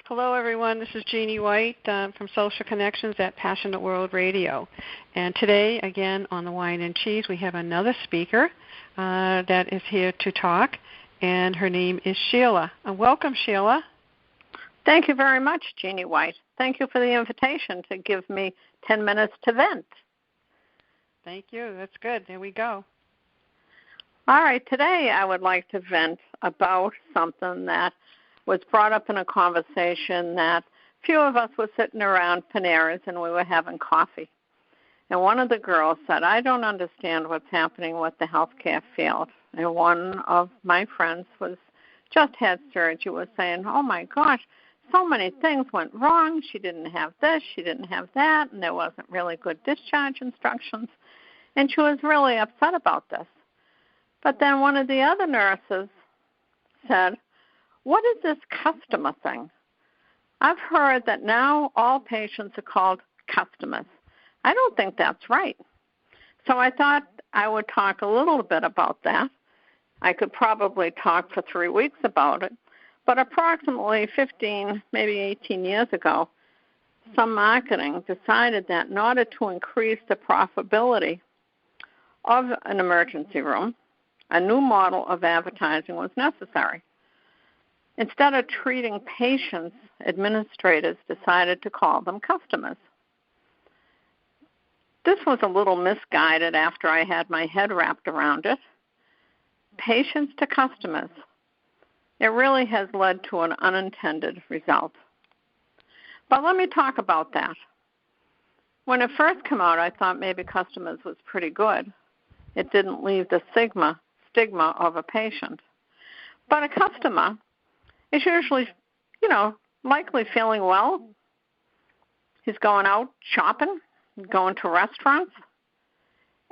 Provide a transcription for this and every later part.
Hello, everyone. This is Jeannie White from Social Connections at Passionate World Radio. And today, again, on the Whine Cheese, we have another speaker that is here to talk, and her name is Shelia. Welcome, Shelia. Thank you very much, Jeannie White. Thank you for the invitation to give me 10 minutes to vent. Thank you. That's good. There we go. All right. Today I would like to vent about something that was brought up in a conversation that a few of us were sitting around Panera's and we were having coffee. And one of the girls said, I don't understand what's happening with the healthcare field. And one of my friends was just had surgery, was saying, oh, my gosh, so many things went wrong. She didn't have this, she didn't have that, and there wasn't really good discharge instructions. And she was really upset about this. But then one of the other nurses said, what is this customer thing? I've heard that now all patients are called customers. I don't think that's right. So I thought I would talk a little bit about that. I could probably talk for 3 weeks about it. But approximately 15, maybe 18 years ago, some marketing decided that in order to increase the profitability of an emergency room, a new model of advertising was necessary. Instead of treating patients, administrators decided to call them customers. This was a little misguided after I had my head wrapped around it. Patients to customers. It really has led to an unintended result. But let me talk about that. When it first came out, I thought maybe customers was pretty good. It didn't leave the stigma of a patient. But a customer is usually, likely feeling well. He's going out shopping, going to restaurants,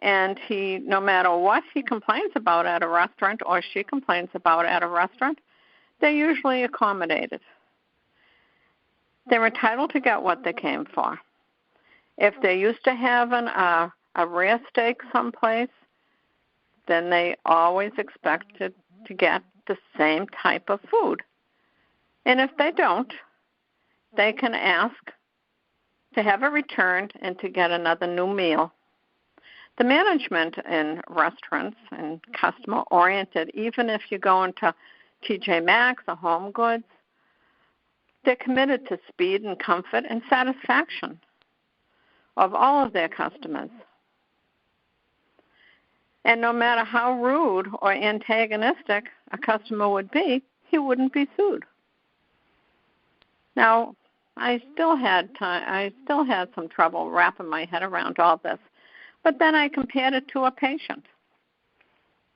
and no matter what he complains about at a restaurant or she complains about at a restaurant, they're usually accommodated. They're entitled to get what they came for. If they're used to having a rare steak someplace, then they always expected to get the same type of food. And if they don't, they can ask to have it returned and to get another new meal. The management in restaurants and customer-oriented, even if you go into TJ Maxx or Home Goods, they're committed to speed and comfort and satisfaction of all of their customers. And no matter how rude or antagonistic a customer would be, he wouldn't be sued. Now, I still had some trouble wrapping my head around all this, but then I compared it to a patient.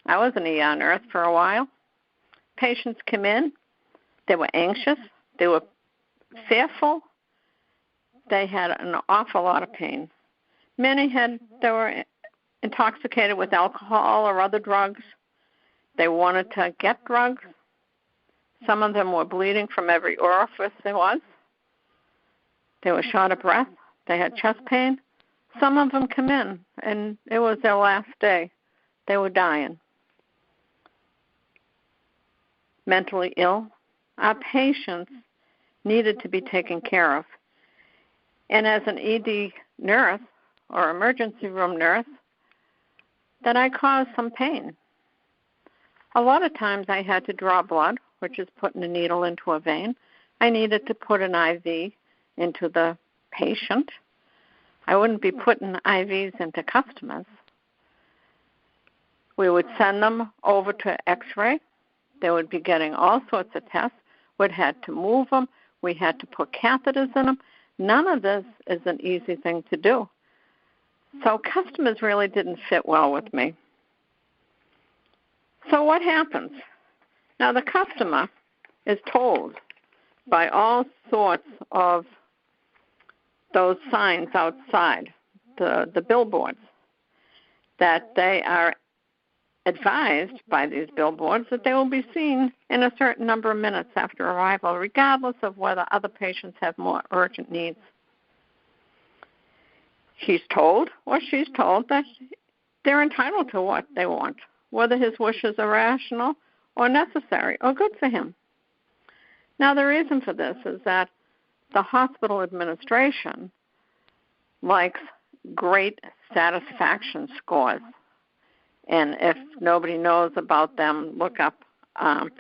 I was an ER nurse for a while. Patients come in, they were anxious, they were fearful, they had an awful lot of pain. Many they were intoxicated with alcohol or other drugs. They wanted to get drugs. Some of them were bleeding from every orifice there was. They were short of breath. They had chest pain. Some of them come in, and it was their last day. They were dying. Mentally ill. Our patients needed to be taken care of. And as an ED nurse or emergency room nurse, that I caused some pain. A lot of times I had to draw blood, which is putting a needle into a vein. I needed to put an IV into the patient. I wouldn't be putting IVs into customers. We would send them over to X-ray. They would be getting all sorts of tests. We'd had to move them. We had to put catheters in them. None of this is an easy thing to do. So customers really didn't fit well with me. So what happens? Now the customer is told by all sorts of those signs outside, the billboards, that they are advised by these billboards that they will be seen in a certain number of minutes after arrival, regardless of whether other patients have more urgent needs. He's told or she's told that they're entitled to what they want, whether his wishes are rational or necessary or good for him. Now, the reason for this is that the hospital administration likes great satisfaction scores. And if nobody knows about them, look up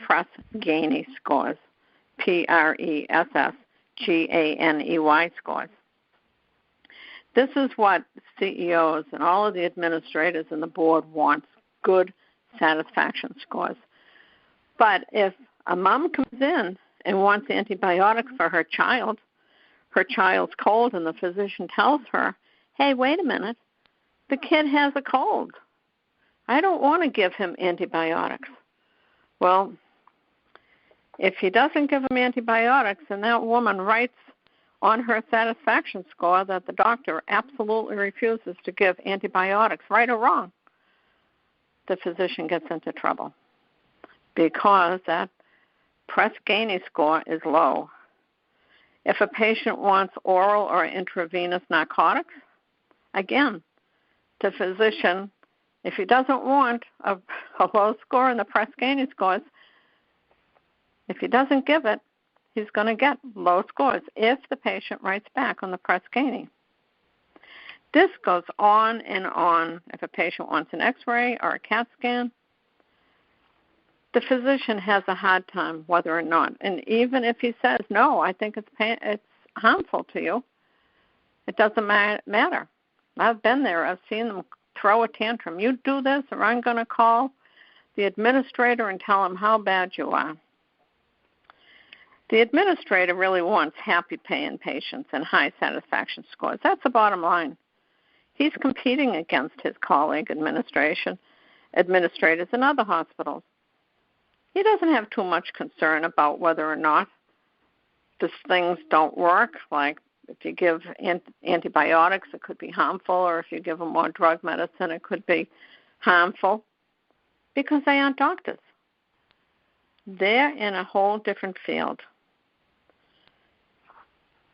Press Ganey scores, PRESSGANEY scores. This is what CEOs and all of the administrators and the board want, good satisfaction scores. But if a mom comes in and wants antibiotics for her child's cold, and the physician tells her, hey, wait a minute, the kid has a cold. I don't want to give him antibiotics. Well, if he doesn't give him antibiotics and that woman writes on her satisfaction score that the doctor absolutely refuses to give antibiotics, right or wrong, the physician gets into trouble because that Press Ganey score is low. If a patient wants oral or intravenous narcotics, again, the physician, if he doesn't want a low score in the Press Ganey scores, if he doesn't give it, he's going to get low scores if the patient writes back on the Press Ganey. This goes on and on. If a patient wants an X-ray or a CAT scan, the physician has a hard time whether or not. And even if he says, no, I think it's harmful to you, it doesn't matter. I've been there. I've seen them throw a tantrum. You do this or I'm going to call the administrator and tell him how bad you are. The administrator really wants happy paying patients and high satisfaction scores. That's the bottom line. He's competing against his colleague administrators in other hospitals. He doesn't have too much concern about whether or not these things don't work, like if you give antibiotics, it could be harmful, or if you give them more drug medicine, it could be harmful, because they aren't doctors. They're in a whole different field.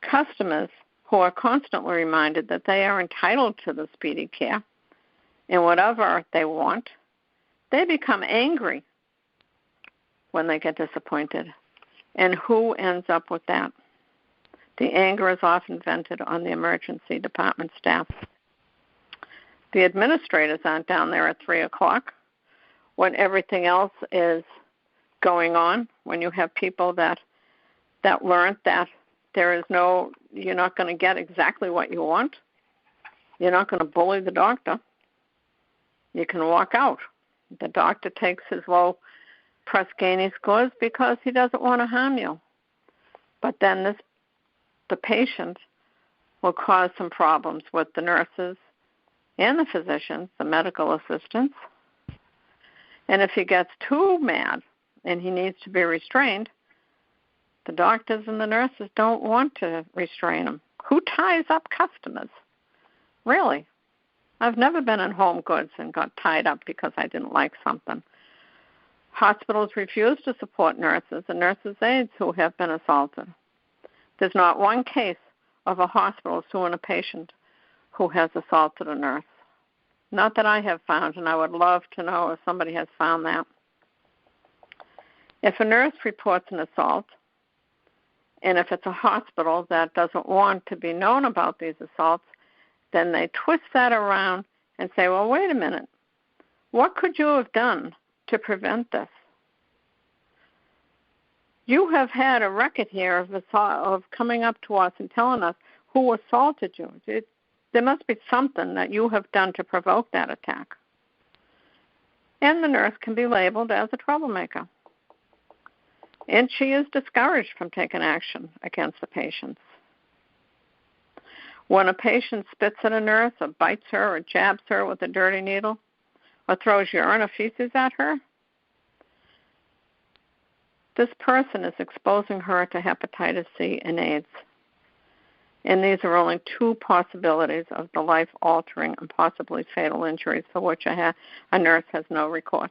Customers who are constantly reminded that they are entitled to the speedy care and whatever they want, they become angry when they get disappointed. And who ends up with that? The anger is often vented on the emergency department staff. The administrators aren't down there at 3 o'clock when everything else is going on, when you have people that learned that you're not going to get exactly what you want. You're not going to bully the doctor. You can walk out. The doctor takes his low Press Ganey scores because he doesn't want to harm you. But then the patient will cause some problems with the nurses and the physicians, the medical assistants. And if he gets too mad and he needs to be restrained, the doctors and the nurses don't want to restrain him. Who ties up customers? Really? I've never been in home goods and got tied up because I didn't like something. Hospitals refuse to support nurses and nurses' aides who have been assaulted. There's not one case of a hospital suing a patient who has assaulted a nurse. Not that I have found, and I would love to know if somebody has found that. If a nurse reports an assault, and if it's a hospital that doesn't want to be known about these assaults, then they twist that around and say, well, wait a minute. What could you have done to prevent this? You have had a record here of coming up to us and telling us who assaulted you. There must be something that you have done to provoke that attack. And the nurse can be labeled as a troublemaker. And she is discouraged from taking action against the patients. When a patient spits at a nurse or bites her or jabs her with a dirty needle or throws urine or feces at her, this person is exposing her to hepatitis C and AIDS. And these are only two possibilities of the life-altering and possibly fatal injuries for which a nurse has no recourse.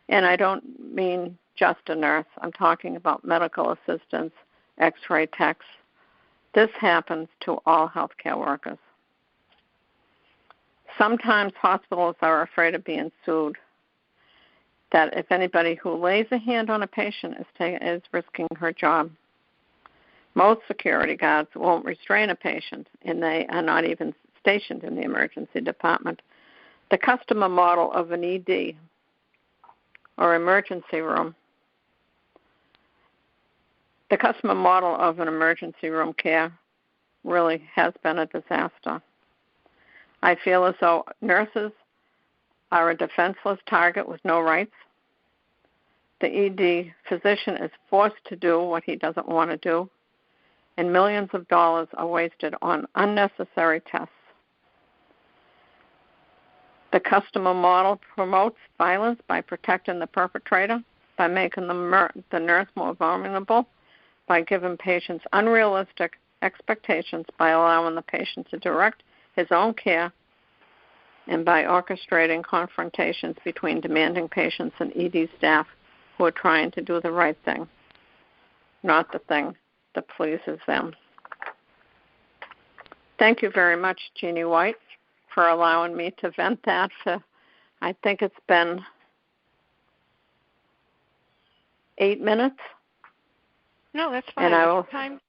And I don't mean just a nurse. I'm talking about medical assistants, X-ray techs. This happens to all healthcare workers. Sometimes hospitals are afraid of being sued. that if anybody who lays a hand on a patient is risking her job. Most security guards won't restrain a patient, and they are not even stationed in the emergency department. The customer model of an ED or emergency room, the customer model of an emergency room care really has been a disaster. I feel as though nurses are a defenseless target with no rights. The ED physician is forced to do what he doesn't want to do, and millions of dollars are wasted on unnecessary tests. The customer model promotes violence by protecting the perpetrator, by making the nurse more vulnerable, by giving patients unrealistic expectations, by allowing the patient to direct his own care, and by orchestrating confrontations between demanding patients and ED staff who are trying to do the right thing, not the thing that pleases them. Thank you very much, Jeannie White, for allowing me to vent that. I think it's been 8 minutes. No, that's fine. Time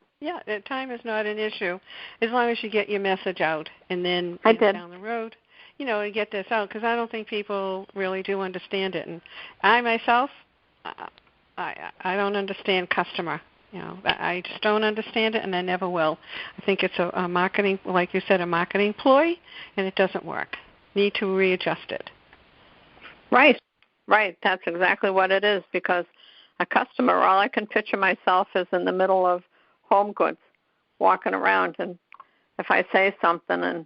is not an issue, as long as you get your message out, and then down the road, and get this out, because I don't think people really do understand it. And I myself, I don't understand customer. I just don't understand it, and I never will. I think it's a marketing, like you said, a marketing ploy, and it doesn't work. Need to readjust it. Right. That's exactly what it is, because a customer, all I can picture myself is in the middle of Home Goods, walking around, and if I say something and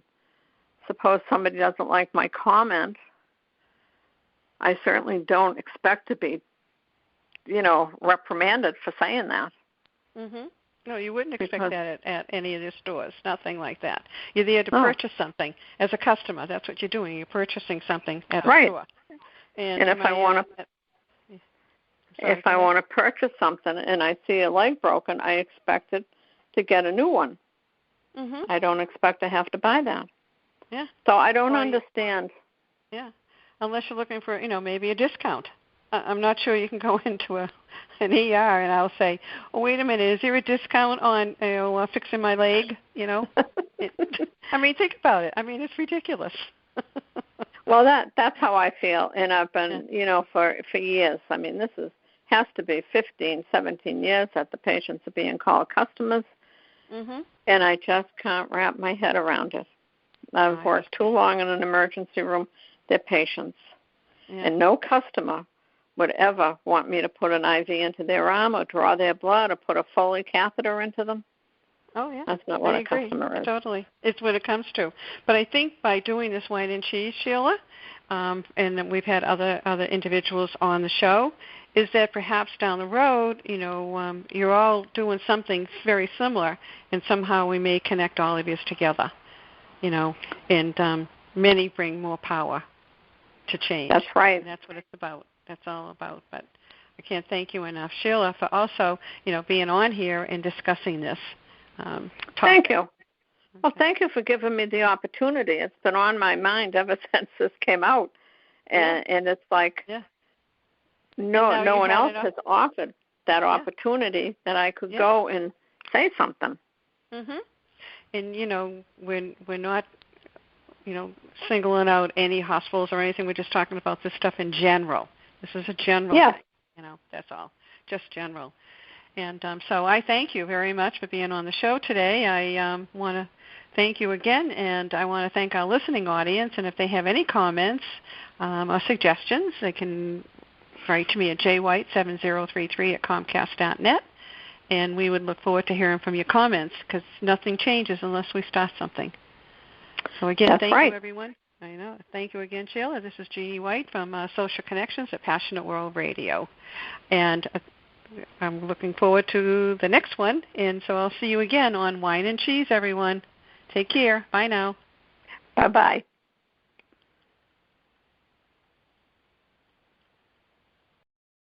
suppose somebody doesn't like my comment, I certainly don't expect to be, reprimanded for saying that. Mhm. No, you wouldn't expect that at any of the stores. Nothing like that. You're there to purchase something as a customer. That's what you're doing. You're purchasing something at a store. And if I want to purchase something and I see a leg broken, I expect it to get a new one. Mhm. I don't expect to have to buy that. Yeah. So I don't understand. Yeah. Unless you're looking for, maybe a discount. I'm not sure you can go into an ER and I'll say, "Oh, wait a minute, is there a discount on fixing my leg?" I mean, think about it. I mean, it's ridiculous. Well, that's how I feel, and I've been, for years. I mean, has to be 15, 17 years that the patients are being called customers, and I just can't wrap my head around it. I've worked too long in an emergency room. They're patients, and no customer would ever want me to put an IV into their arm or draw their blood or put a Foley catheter into them. Oh, yeah. That's not what a customer is. Totally. It's what it comes to. But I think by doing this Whine and Cheese, Sheila, and then we've had other individuals on the show, is that perhaps down the road, you're all doing something very similar, and somehow we may connect all of you together, and many bring more power to change. That's right. And that's what it's about. That's all about. But I can't thank you enough, Sheila, for also, being on here and discussing this. Thank you. Well, thank you for giving me the opportunity. It's been on my mind ever since this came out, and it's like no one else has offered that opportunity that I could go and say something. Mhm. And we're not singling out any hospitals or anything. We're just talking about this stuff in general. This is a general thing. That's all, just general. And so I thank you very much for being on the show today. I want to thank you again, and I want to thank our listening audience. And if they have any comments or suggestions, they can write to me at jwhite7033@comcast.net, and we would look forward to hearing from your comments, because nothing changes unless we start something. So again, thank you, everyone. I know. Thank you again, Sheila. This is Jeannie White from Social Connections at Passionate World Radio. And I'm looking forward to the next one. And so I'll see you again on Whine and Cheese, everyone. Take care. Bye now. Bye-bye.